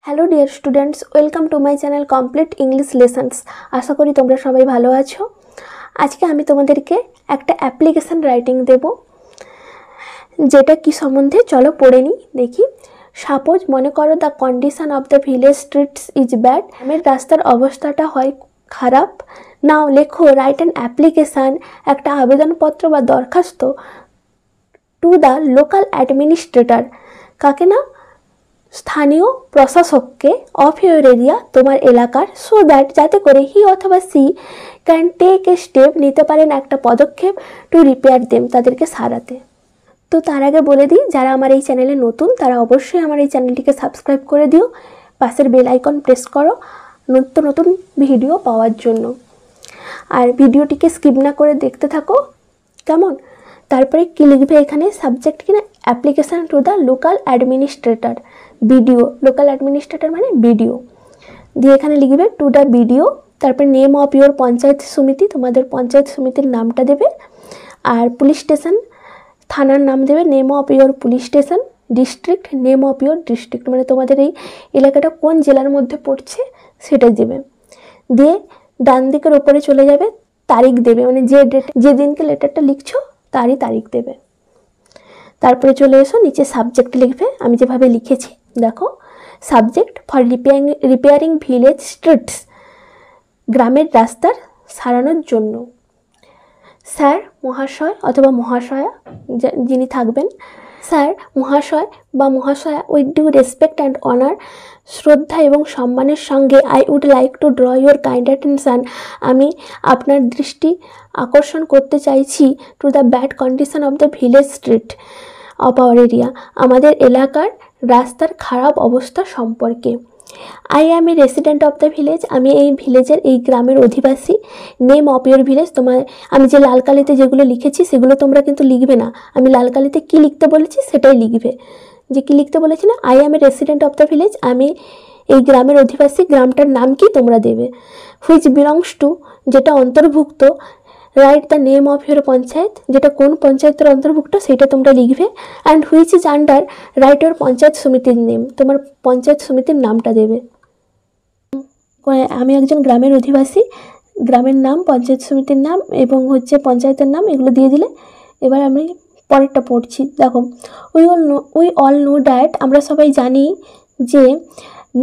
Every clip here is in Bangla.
Hello dear students, welcome to my channel complete English lessons. আশা করি তোমরা সবাই ভালো আছো। আজকে আমি তোমাদেরকে একটা অ্যাপ্লিকেশন রাইটিং দেব, যেটা কি সম্বন্ধে চলো পড়ে নিই দেখি। সাপোজ মনে করো the condition of the village streets is bad. গ্রামের রাস্তার অবস্থাটা হয় খারাপ। নাও লেখো রাইট অ্যান অ্যাপ্লিকেশান, একটা আবেদনপত্র বা দরখাস্ত টু দ্য লোকাল অ্যাডমিনিস্ট্রেটর, কাকে না, স্থানীয় প্রশাসককে, অফ ইউর এরিয়া, তোমার এলাকার, সো দ্যাট, যাতে করে হি অথবা she can take a step, নিতে পারেন একটা পদক্ষেপ, টু রিপেয়ার দেম, তাদেরকে সারাতে। তো তার আগে বলে দিই, যারা আমার এই চ্যানেলে নতুন তারা অবশ্যই আমার এই চ্যানেলটিকে সাবস্ক্রাইব করে দিও, পাশের বেল আইকন প্রেস করো নতুন নতুন ভিডিও পাওয়ার জন্য, আর ভিডিওটিকে স্কিপ না করে দেখতে থাকো, কেমন। তারপরে কি লিখবে এখানে, সাবজেক্ট কিনা application to the local administrator, BDO, local administrator মানে বিডিও, দিয়ে এখানে লিখবে টু দ্য বিডিও। তারপরে নেম অফ ইউর পঞ্চায়েত সমিতি, তোমাদের পঞ্চায়েত সমিতির নামটা দেবে, আর পুলিশ স্টেশন, থানার নাম দেবে, name of your police station, district, name of your district, মানে তোমাদের এই এলাকাটা কোন জেলার মধ্যে পড়ছে সেটা দেবে। দিয়ে ডান দিকের ওপরে চলে যাবে, তারিখ দেবে, মানে যে দিনকে লেটারটা লিখছো তারই তারিখ দেবে। তারপরে চলে এসো নিচে সাবজেক্ট লিখবে, আমি যেভাবে লিখেছি দেখো। Subject for repairing village streets, গ্রামের রাস্তার সারানোর জন্য। স্যার, মহাশয় অথবা মহাশয়া যিনি থাকবেন, স্যার, মহাশয় বা মহাশয়া, with due respect and honour, শ্রদ্ধা এবং সম্মানের সঙ্গে, I would like to draw your kind attention, আমি আপনার দৃষ্টি আকর্ষণ করতে চাইছি, to the bad condition of the village street of our area, আমাদের এলাকার রাস্তার খারাপ অবস্থা সম্পর্কে। I am a resident of the village, আমি এই ভিলেজের, এই গ্রামের অধিবাসী। নেম অফ ইউর ভিলেজ, আমি যে লাল কালিতে যেগুলো লিখেছি সেগুলো তোমরা কিন্তু লিখবে না, আমি লাল কালিতে কী লিখতে বলেছি সেটাই লিখবে। যে কী লিখতে বলেছি না, I am a resident of the village, আমি এই গ্রামের অধিবাসী, গ্রামটার নাম কি তোমরা দেবে। হুইচ বিলংস টু, যেটা অন্তর্ভুক্ত, write the name of your panchayat, যেটা কোন পঞ্চায়েতের অন্তর্ভুক্ত সেটা তোমরা লিখবে। And which is under, right your panchayat সমিতির নেম, তোমার পঞ্চায়েত সমিতির নামটা দেবে। আমি একজন গ্রামের অধিবাসী, গ্রামের নাম, পঞ্চায়েত সমিতির নাম এবং পঞ্চায়েতের নাম, এগুলো দিয়ে দিলে। এবার আমি পরেরটা পড়ছি দেখো। উই অল নো দ্যাট, আমরা সবাই জানি যে,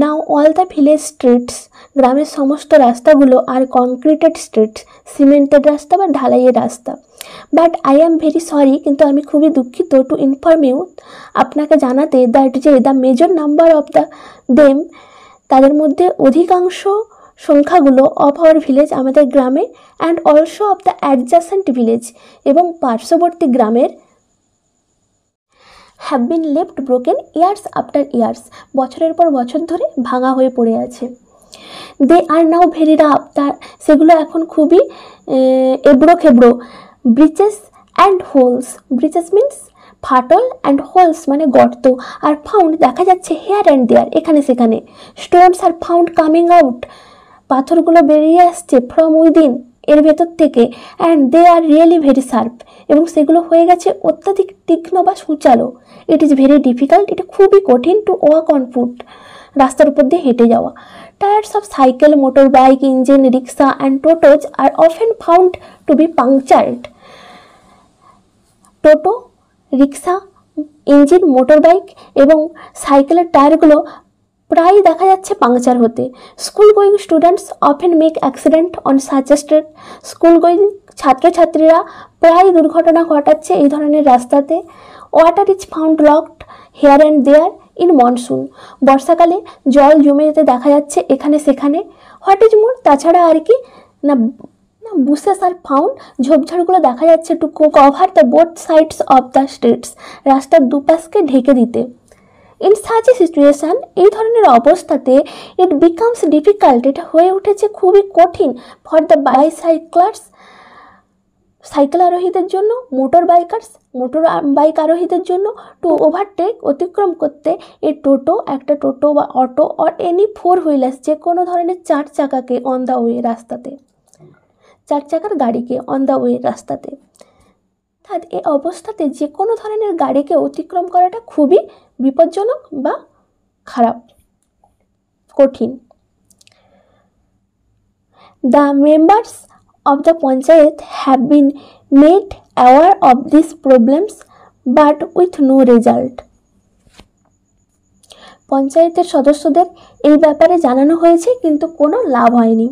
নাও অল দ্য ভিলেজ স্ট্রিটস, গ্রামের সমস্ত রাস্তাগুলো, আর কংক্রিটেড স্ট্রিটস, সিমেন্টেড রাস্তা বা ঢালাইয়ের রাস্তা। But I am very sorry, কিন্তু আমি খুবই দুঃখিত, টু ইনফর্ম ইউ, আপনাকে জানাতে, দ্যাট যে the major number of the them, তাদের মধ্যে অধিকাংশ সংখ্যাগুলো, অফ আওয়ার ভিলেজ, আমাদের গ্রামে, and also of the adjacent village, এবং পার্শ্ববর্তী গ্রামের, have been left broken years after years, বছরের পর বছর ধরে ভাঙা হয়ে পড়ে আছে। দে আর নাও ভেরি রাফ, সেগুলো এখন খুবই এবড়ো খেবড়ো। Breaches and holes, breaches means ফাটল, অ্যান্ড হোলস মানে গর্ত, আর ফাউন্ড দেখা যাচ্ছে হেয়ার অ্যান্ড দেয়ার, এখানে সেখানে। Stones are found coming out, পাথরগুলো বেরিয়ে আসছে, ফ্রম উইদিন, এর ভেতর থেকে, and they are really very sharp, এবং সেগুলো হয়ে গেছে অত্যাধিক তীক্ষ্ণ বা সূচালো। ইট ইজ ভেরি ডিফিকাল্ট, এটা খুবই কঠিন, টু ওয়াক অন ফুট, রাস্তার উপর দিয়ে হেঁটে যাওয়া। Tyres of cycle, motor bike, engine, rickshaw and totos are often found to be punctured, toto, rickshaw, engine, motor bike এবং সাইকেলের টায়ারগুলো প্রায় দেখা যাচ্ছে পাংচার হতে। School going students often make accident on such street, school going ছাত্রছাত্রীরা প্রায় দুর্ঘটনা ঘটাচ্ছে এই ধরনের রাস্তাতে। Water is found logged here and there in monsoon, বর্ষাকালে জল জমে যেতে দেখা যাচ্ছে এখানে সেখানে। হোয়াট ইজ মোর, তাছাড়া আর কি না, বুসেস আর ফাউন্ড, ঝোপঝাড়গুলো দেখা যাচ্ছে, to cover the both sides of the streets, রাস্তার দুপাশকে ঢেকে দিতে। ইন সাচ এ সিচুয়েশান, এই ধরনের অবস্থাতে, ইট বিকামস ডিফিকাল্ট, এটা হয়ে উঠেছে খুবই কঠিন, ফর দ্য বাইসাইক্লার্স, সাইকেল আরোহীদের জন্য, মোটর বাইক আরোহীদের জন্য, টু ওভারটেক, অতিক্রম করতে, এ টোটো, একটা টোটো বা auto, or any four wheelers, যে কোনো ধরনের চার চাকাকে, অন দ্য ওয়ে, রাস্তাতে, চার চাকার গাড়িকে অন দ্য ওয়ে, রাস্তাতে। অর্থাৎ এই অবস্থাতে যে কোনো ধরনের গাড়িকে অতিক্রম করাটা খুবই বিপজ্জনক বা খারাপ। কঠিন। The members of the panchayat have been made aware of these problems but with no result. পঞ্চায়েতের সদস্যদের এই ব্যাপারে জানানো হয়েছে কিন্তু কোনো লাভ হয়নি।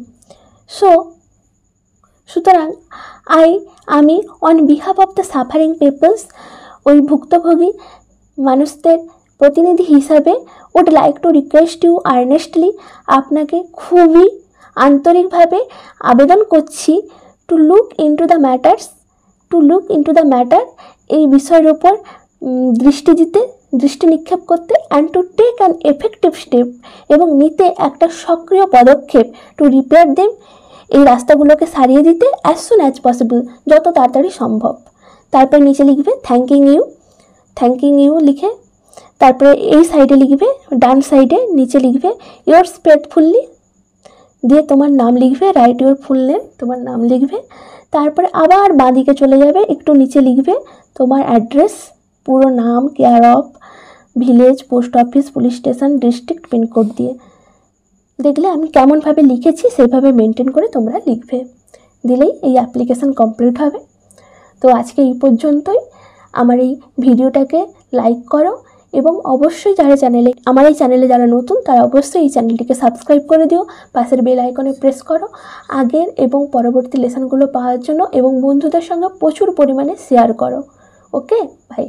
সুতরাং আমি on behalf of the suffering peoples, ওই ভুক্তভোগী মানুষদের প্রতিনিধি হিসাবে would like to request you earnestly, আপনাকে খুবই আন্তরিকভাবে আবেদন করছি to look into the matter, এই বিষয়ের উপর দৃষ্টি নিক্ষেপ করতে, and to take an effective step, এবং নিতে একটা সক্রিয় পদক্ষেপ, টু রিপেয়ার দেম, এই রাস্তাগুলোকে সারিয়ে দিতে অ্যাজ সুন অ্যাজ পসিবল, যত তাড়াতাড়ি সম্ভব। তারপর নিচে লিখবে থ্যাঙ্কিং ইউ লিখে, তারপরে এই সাইডে লিখবে, ডান সাইডে নিচে লিখবে ইয়োরস ফেথফুল্লি, দিয়ে তোমার নাম লিখবে, রাইট ইউর ফুল নেম, তোমার নাম লিখবে। তারপরে আবার বাঁ দিকে চলে যাবে, একটু নিচে লিখবে তোমার অ্যাড্রেস, পুরো নাম, care of, village, post office, police station, district, pincode দিয়ে। দেখলে আমি কেমনভাবে লিখেছি সেইভাবে মেনটেন করে তোমরা লিখবে, দিলেই এই অ্যাপ্লিকেশান কমপ্লিট হবে। তো আজকে এই পর্যন্তই। আমার এই ভিডিওটাকে লাইক করো এবং অবশ্যই আমার এই চ্যানেলে যারা নতুন তারা অবশ্যই এই চ্যানেলটিকে সাবস্ক্রাইব করে দিও, পাশের বেল আইকনে প্রেস করো আগের এবং পরবর্তী লেসনগুলো পাওয়ার জন্য, এবং বন্ধুদের সঙ্গে প্রচুর পরিমাণে শেয়ার করো। ওকে, বাই।